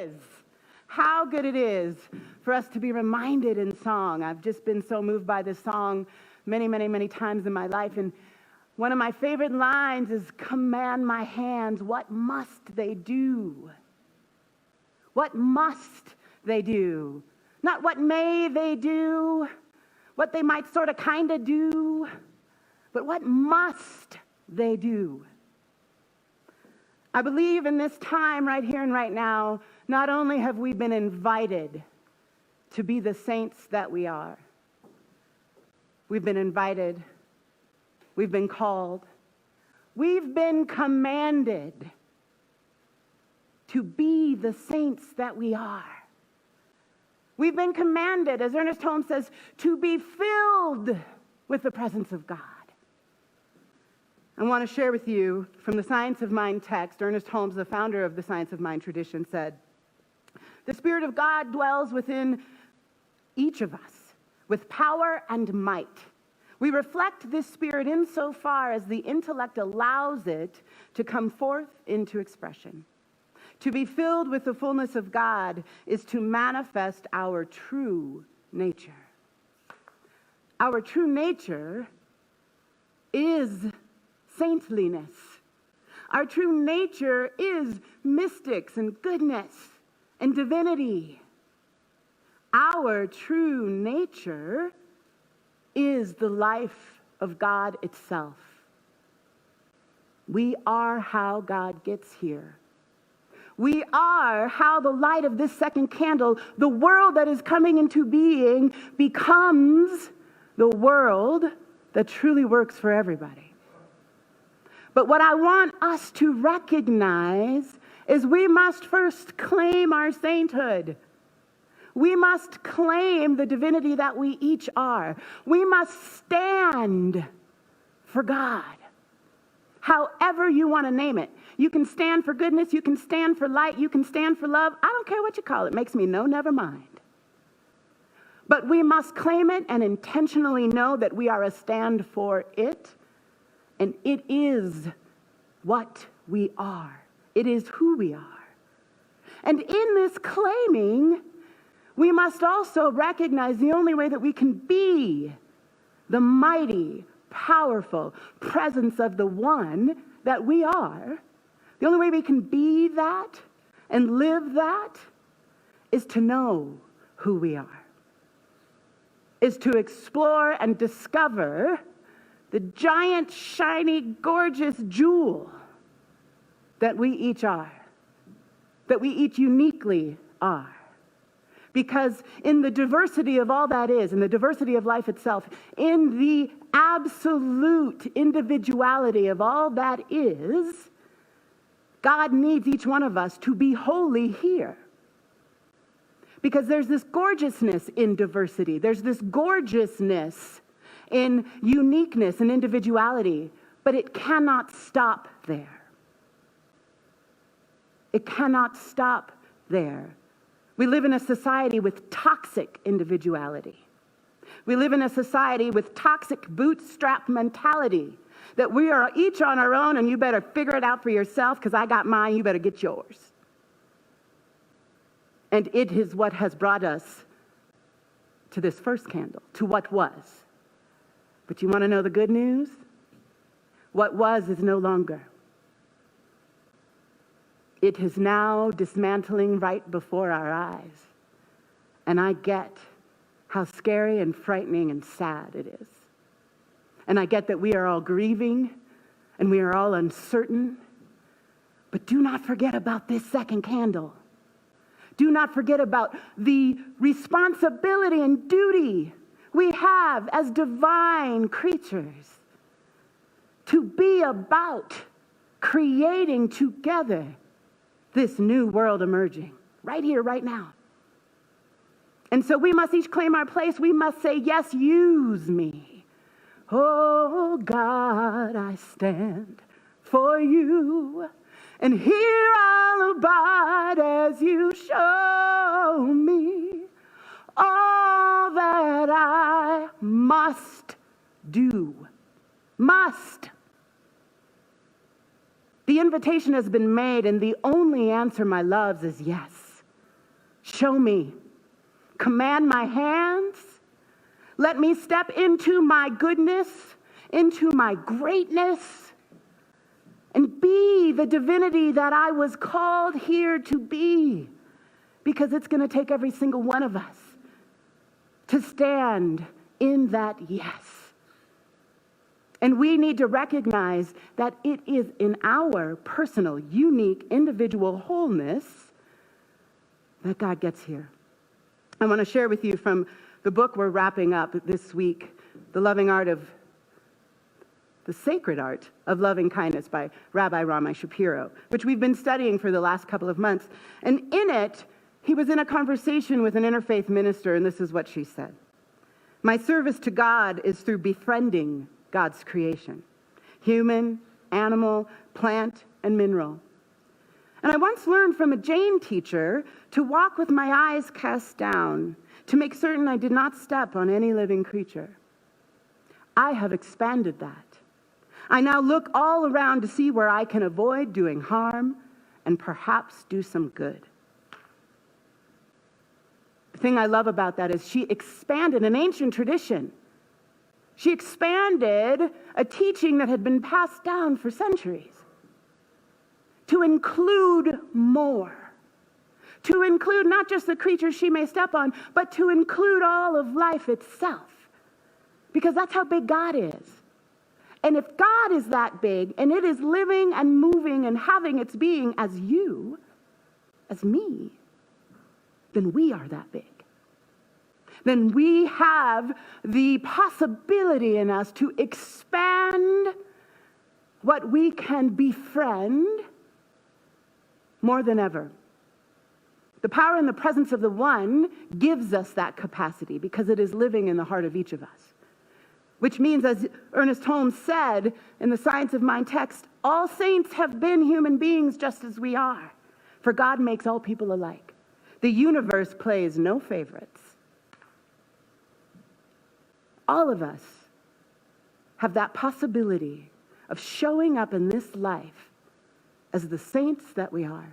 is. How good it is for us to be reminded in song. I've just been so moved by this song many, many, many times in my life. And one of my favorite lines is, "Command my hands, what must they do?" What must they do? Not what may they do, what they might sort of kind of do, but what must they do? I believe in this time right here and right now, not only have we been invited to be the saints that we are, we've been invited, we've been called, we've been commanded to be the saints that we are. We've been commanded, as Ernest Holmes says, to be filled with the presence of God. I want to share with you from the Science of Mind text. Ernest Holmes, the founder of the Science of Mind tradition, said, "The Spirit of God dwells within each of us with power and might. We reflect this Spirit insofar as the intellect allows it to come forth into expression. To be filled with the fullness of God is to manifest our true nature." Our true nature is saintliness. Our true nature is mystics and goodness and divinity. Our true nature is the life of God itself. We are how God gets here. We are how the light of this second candle, the world that is coming into being, becomes the world that truly works for everybody. But what I want us to recognize is we must first claim our sainthood. We must claim the divinity that we each are. We must stand for God, however you want to name it. You can stand for goodness, you can stand for light, you can stand for love. I don't care what you call it. Makes me no, never mind. But we must claim it and intentionally know that we are a stand for it. And it is what we are. It is who we are. And in this claiming, we must also recognize the only way that we can be the mighty, powerful presence of the one that we are. The only way we can be that and live that is to know who we are. Is to explore and discover the giant, shiny, gorgeous jewel that we each are, that we each uniquely are. Because in the diversity of all that is, in the diversity of life itself, in the absolute individuality of all that is, God needs each one of us to be holy here. Because there's this gorgeousness in diversity. There's this gorgeousness in uniqueness and individuality, but it cannot stop there. It cannot stop there. We live in a society with toxic individuality. We live in a society with toxic bootstrap mentality, that we are each on our own and you better figure it out for yourself because I got mine, you better get yours. And it is what has brought us to this first candle, to what was. But you want to know the good news? What was is no longer. It is now dismantling right before our eyes. And I get how scary and frightening and sad it is. And I get that we are all grieving and we are all uncertain. But do not forget about this second candle. Do not forget about the responsibility and duty we have as divine creatures to be about creating together this new world emerging right here, right now. And so we must each claim our place. We must say, yes, use me. Oh God, I stand for you. And here I'll abide as you show me all that I must do. Must. The invitation has been made, and the only answer, my loves, is yes. Show me. Command my hands. Let me step into my goodness, into my greatness, and be the divinity that I was called here to be. Because it's going to take every single one of us to stand in that yes. And we need to recognize that it is in our personal, unique, individual wholeness that God gets here. I want to share with you from the book we're wrapping up this week, The Sacred Art of Loving Kindness by Rabbi Rami Shapiro, which we've been studying for the last couple of months. And in it, he was in a conversation with an interfaith minister, and this is what she said. My service to God is through befriending God's creation, human, animal, plant, and mineral. And I once learned from a Jain teacher to walk with my eyes cast down, to make certain I did not step on any living creature. I have expanded that. I now look all around to see where I can avoid doing harm and perhaps do some good. The thing I love about that is she expanded an ancient tradition. She expanded a teaching that had been passed down for centuries to include more. To include not just the creatures she may step on, but to include all of life itself. Because that's how big God is. And if God is that big, and it is living and moving and having its being as you, as me, then we are that big. Then we have the possibility in us to expand what we can befriend more than ever. The power and the presence of the One gives us that capacity because it is living in the heart of each of us. Which means, as Ernest Holmes said in the Science of Mind text, all saints have been human beings just as we are, for God makes all people alike. The universe plays no favorites. All of us have that possibility of showing up in this life as the saints that we are.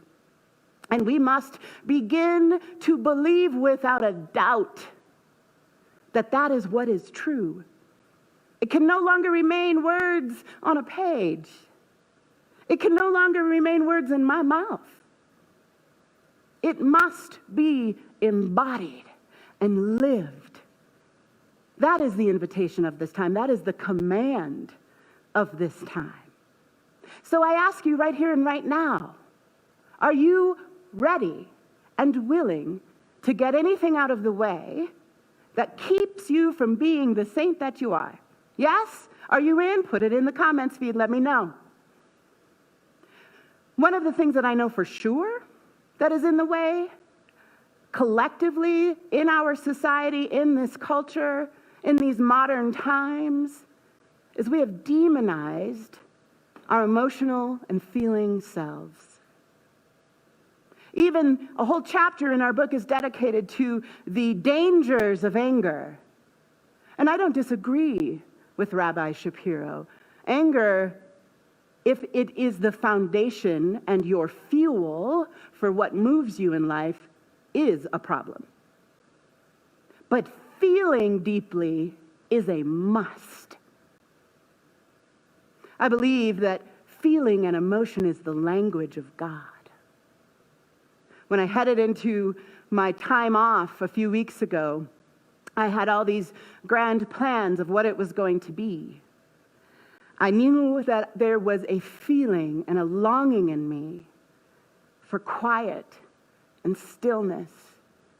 And we must begin to believe without a doubt that that is what is true. It can no longer remain words on a page. It can no longer remain words in my mouth. It must be embodied and lived. That is the invitation of this time. That is the command of this time. So I ask you right here and right now, are you ready and willing to get anything out of the way that keeps you from being the saint that you are? Yes? Are you in? Put it in the comments feed. Let me know. One of the things that I know for sure that is in the way, collectively, in our society, in this culture, in these modern times, is we have demonized our emotional and feeling selves. Even a whole chapter in our book is dedicated to the dangers of anger. And I don't disagree with Rabbi Shapiro. Anger, if it is the foundation and your fuel for what moves you in life, is a problem. But feeling deeply is a must. I believe that feeling and emotion is the language of God. When I headed into my time off a few weeks ago, I had all these grand plans of what it was going to be. I knew that there was a feeling and a longing in me for quiet and stillness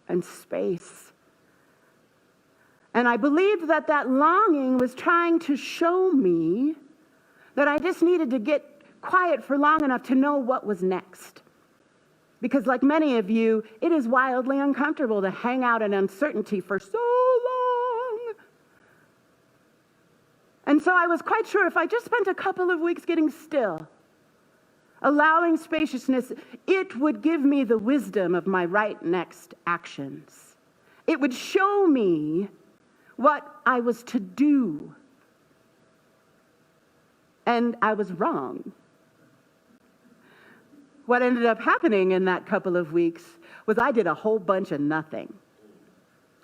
and space. And I believed that that longing was trying to show me that I just needed to get quiet for long enough to know what was next. Because like many of you, it is wildly uncomfortable to hang out in uncertainty for so long. And so I was quite sure if I just spent a couple of weeks getting still, allowing spaciousness, it would give me the wisdom of my right next actions. It would show me what I was to do. And I was wrong. what ended up happening in that couple of weeks was I did a whole bunch of nothing.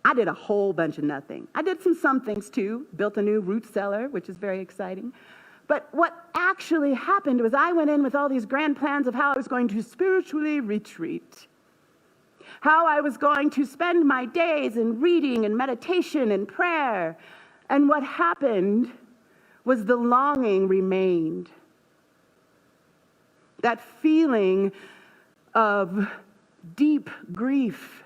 I did some things too, built a new root cellar, which is very exciting. But what actually happened was I went in with all these grand plans of how I was going to spiritually retreat, how I was going to spend my days in reading and meditation and prayer. And what happened was the longing remained. That feeling of deep grief,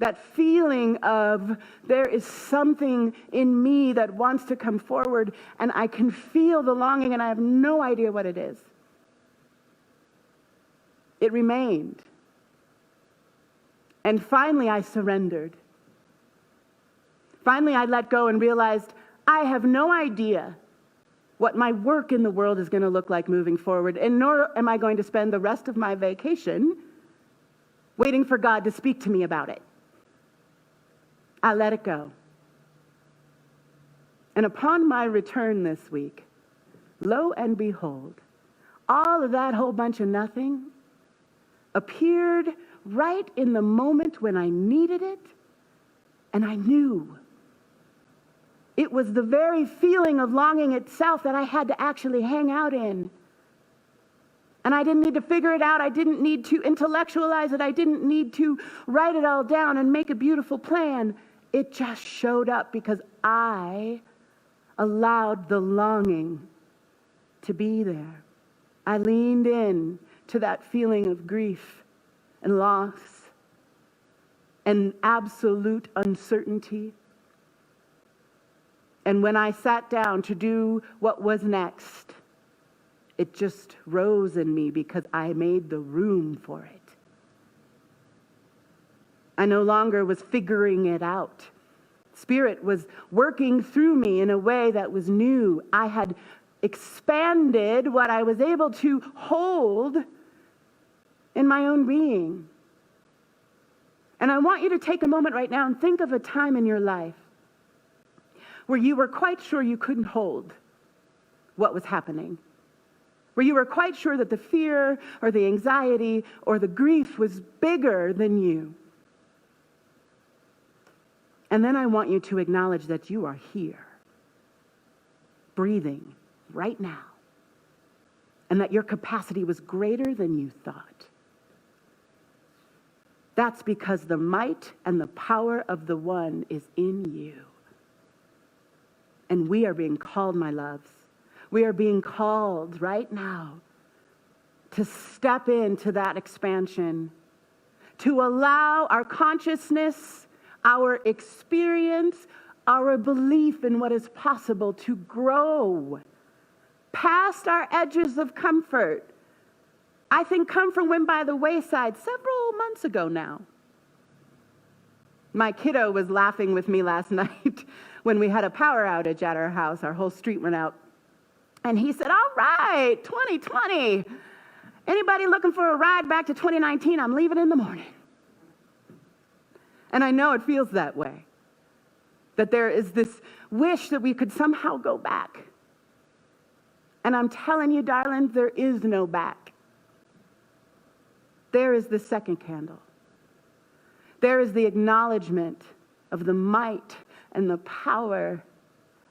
that feeling of there is something in me that wants to come forward, and I can feel the longing and I have no idea what it is. It remained. And finally I surrendered. Finally I let go and realized I have no idea what my work in the world is going to look like moving forward, and nor am I going to spend the rest of my vacation waiting for God to speak to me about it. I let it go. And upon my return this week, lo and behold, all of that whole bunch of nothing appeared right in the moment when I needed it, and I knew. It was the very feeling of longing itself that I had to actually hang out in. And I didn't need to figure it out. I didn't need to intellectualize it. I didn't need to write it all down and make a beautiful plan. It just showed up because I allowed the longing to be there. I leaned in to that feeling of grief and loss and absolute uncertainty. And when I sat down to do what was next, it just rose in me because I made the room for it. I no longer was figuring it out. Spirit was working through me in a way that was new. I had expanded what I was able to hold in my own being. And I want you to take a moment right now and think of a time in your life where you were quite sure you couldn't hold what was happening, where you were quite sure that the fear or the anxiety or the grief was bigger than you. And then I want you to acknowledge that you are here, breathing right now, and that your capacity was greater than you thought. That's because the might and the power of the one is in you. And we are being called, my loves. We are being called right now to step into that expansion, to allow our consciousness, our experience, our belief in what is possible to grow past our edges of comfort. I think comfort went by the wayside several months ago now. My kiddo was laughing with me last night when we had a power outage at our house. Our whole street went out. And he said, all right, 2020. Anybody looking for a ride back to 2019? I'm leaving in the morning. And I know it feels that way, that there is this wish that we could somehow go back. And I'm telling you, darling, there is no back. There is the second candle. There is the acknowledgement of the might and the power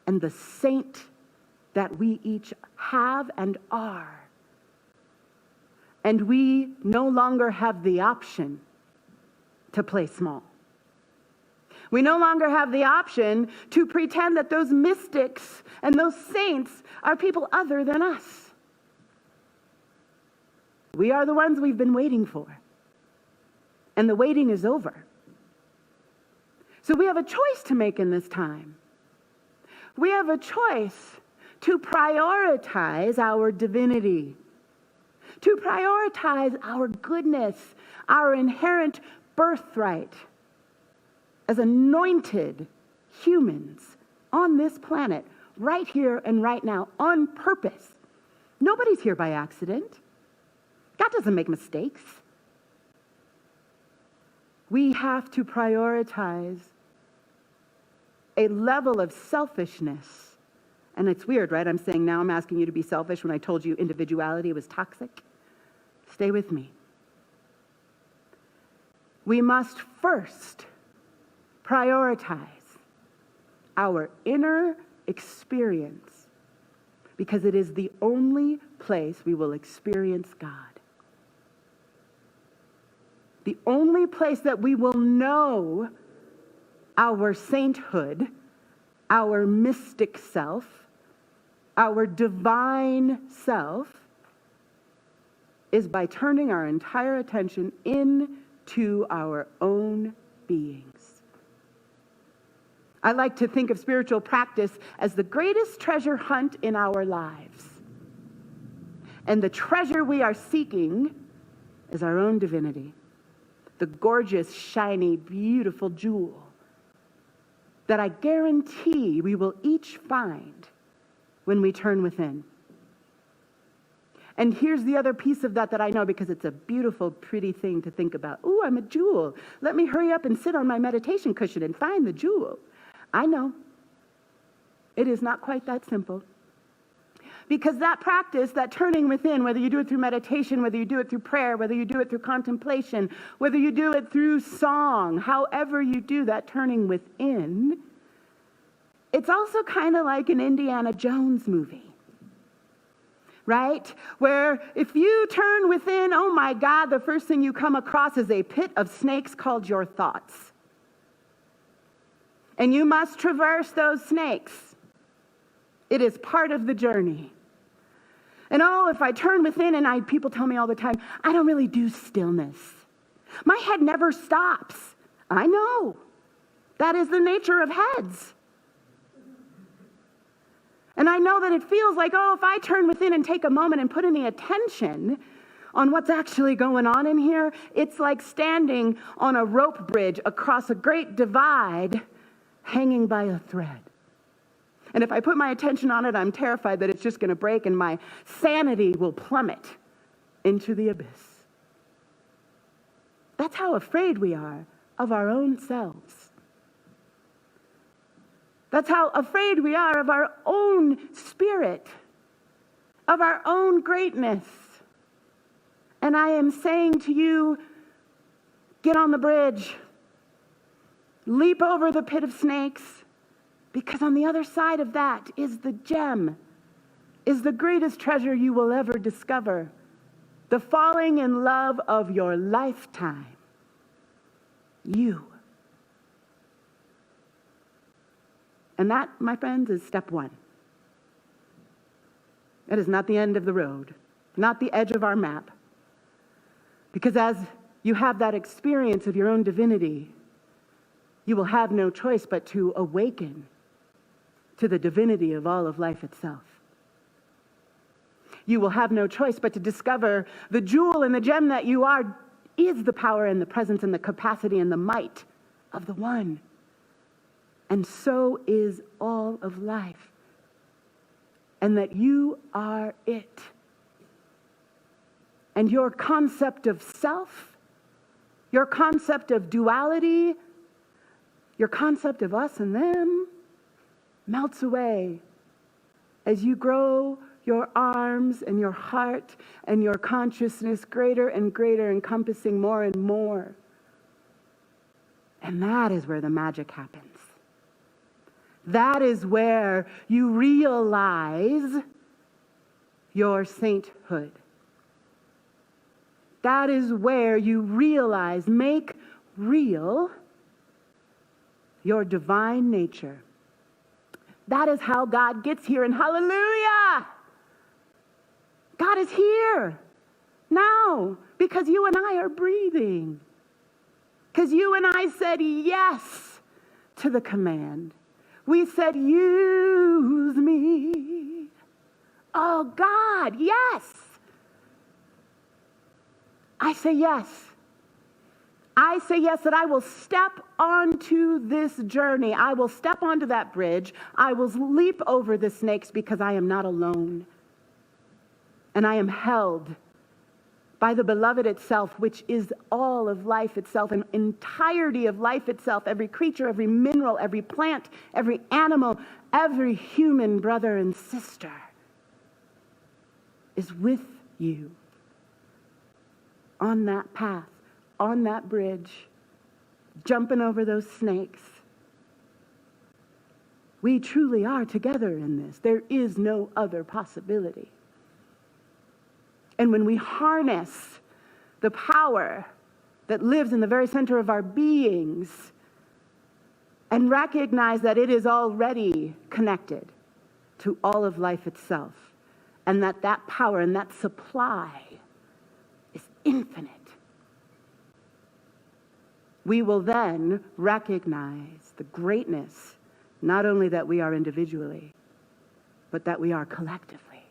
and the saint that we each have and are. And we no longer have the option to play small. We no longer have the option to pretend that those mystics and those saints are people other than us. We are the ones we've been waiting for. And the waiting is over. So we have a choice to make in this time. We have a choice to prioritize our divinity, to prioritize our goodness, our inherent birthright as anointed humans on this planet, right here and right now, on purpose. Nobody's here by accident. God doesn't make mistakes. We have to prioritize a level of selfishness. And it's weird, right? I'm saying now I'm asking you to be selfish when I told you individuality was toxic. Stay with me. We must first prioritize our inner experience because it is the only place we will experience God. The only place that we will know our sainthood, our mystic self, our divine self, is by turning our entire attention into our own beings. I like to think of spiritual practice as the greatest treasure hunt in our lives. And the treasure we are seeking is our own divinity, the gorgeous, shiny, beautiful jewel that I guarantee we will each find when we turn within. And here's the other piece of that I know because it's a beautiful, pretty thing to think about. Ooh, I'm a jewel. Let me hurry up and sit on my meditation cushion and find the jewel. I know. It is not quite that simple. Because that practice, that turning within, whether you do it through meditation, whether you do it through prayer, whether you do it through contemplation, whether you do it through song, however you do that turning within, it's also kind of like an Indiana Jones movie, right? Where if you turn within, oh my God, the first thing you come across is a pit of snakes called your thoughts. And you must traverse those snakes. It is part of the journey. And oh, if I turn within, and people tell me all the time, I don't really do stillness. My head never stops. I know. That is the nature of heads. And I know that it feels like, oh, if I turn within and take a moment and put any attention on what's actually going on in here, it's like standing on a rope bridge across a great divide, hanging by a thread. And if I put my attention on it, I'm terrified that it's just going to break and my sanity will plummet into the abyss. That's how afraid we are of our own selves. That's how afraid we are of our own spirit, of our own greatness. And I am saying to you, get on the bridge, leap over the pit of snakes, because on the other side of that is the gem, is the greatest treasure you will ever discover, the falling in love of your lifetime, you. And that, my friends, is step one. It is not the end of the road, not the edge of our map. Because as you have that experience of your own divinity, you will have no choice but to awaken to the divinity of all of life itself. You will have no choice but to discover the jewel and the gem that you are is the power and the presence and the capacity and the might of the one. And so is all of life. And that you are it. And your concept of self, your concept of duality, your concept of us and them melts away as you grow your arms and your heart and your consciousness greater and greater, encompassing more and more. And that is where the magic happens. That is where you realize your sainthood. That is where you realize, make real your divine nature. That is how God gets here, and hallelujah! God is here now because you and I are breathing. Because you and I said yes to the command. We said, use me. Oh, God, yes. I say yes. I say yes, that I will step onto this journey. I will step onto that bridge. I will leap over the snakes because I am not alone. And I am held by the beloved itself, which is all of life itself, an entirety of life itself, every creature, every mineral, every plant, every animal, every human brother and sister is with you. on that path, on that bridge, jumping over those snakes. We truly are together in this. There is no other possibility. And when we harness the power that lives in the very center of our beings and recognize that it is already connected to all of life itself, and that power and that supply is infinite, we will then recognize the greatness, not only that we are individually, but that we are collectively,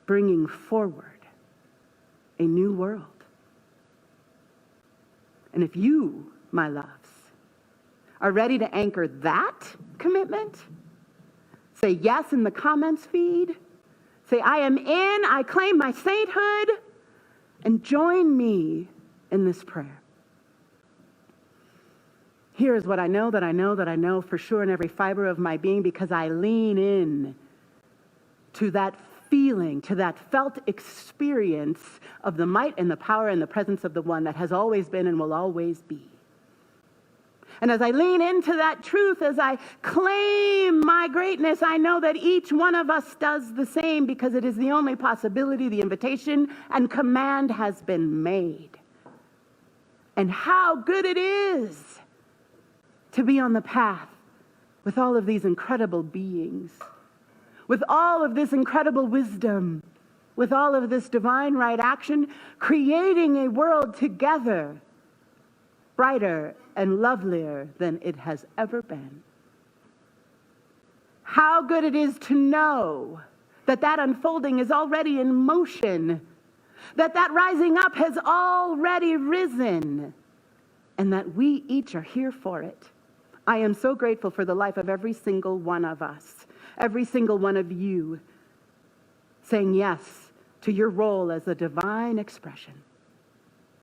bringing forward a new world. And if you, my loves, are ready to anchor that commitment, say yes in the comments feed. Say, I am in, I claim my sainthood, and join me in this prayer. Here is what I know for sure in every fiber of my being, because I lean in to that feeling, to that felt experience of the might and the power and the presence of the one that has always been and will always be. And as I lean into that truth, as I claim my greatness, I know that each one of us does the same, because it is the only possibility. The invitation and command has been made. And how good it is to be on the path with all of these incredible beings, with all of this incredible wisdom, with all of this divine right action, creating a world together brighter and lovelier than it has ever been. How good it is to know that that unfolding is already in motion, that that rising up has already risen, and that we each are here for it. I am so grateful for the life of every single one of us, every single one of you, saying yes to your role as a divine expression.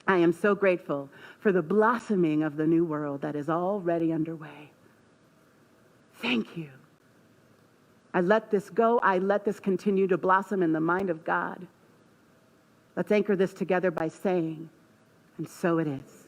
I am so grateful for the blossoming of the new world that is already underway. Thank you. I let this go. I let this continue to blossom in the mind of God. Let's anchor this together by saying, and so it is.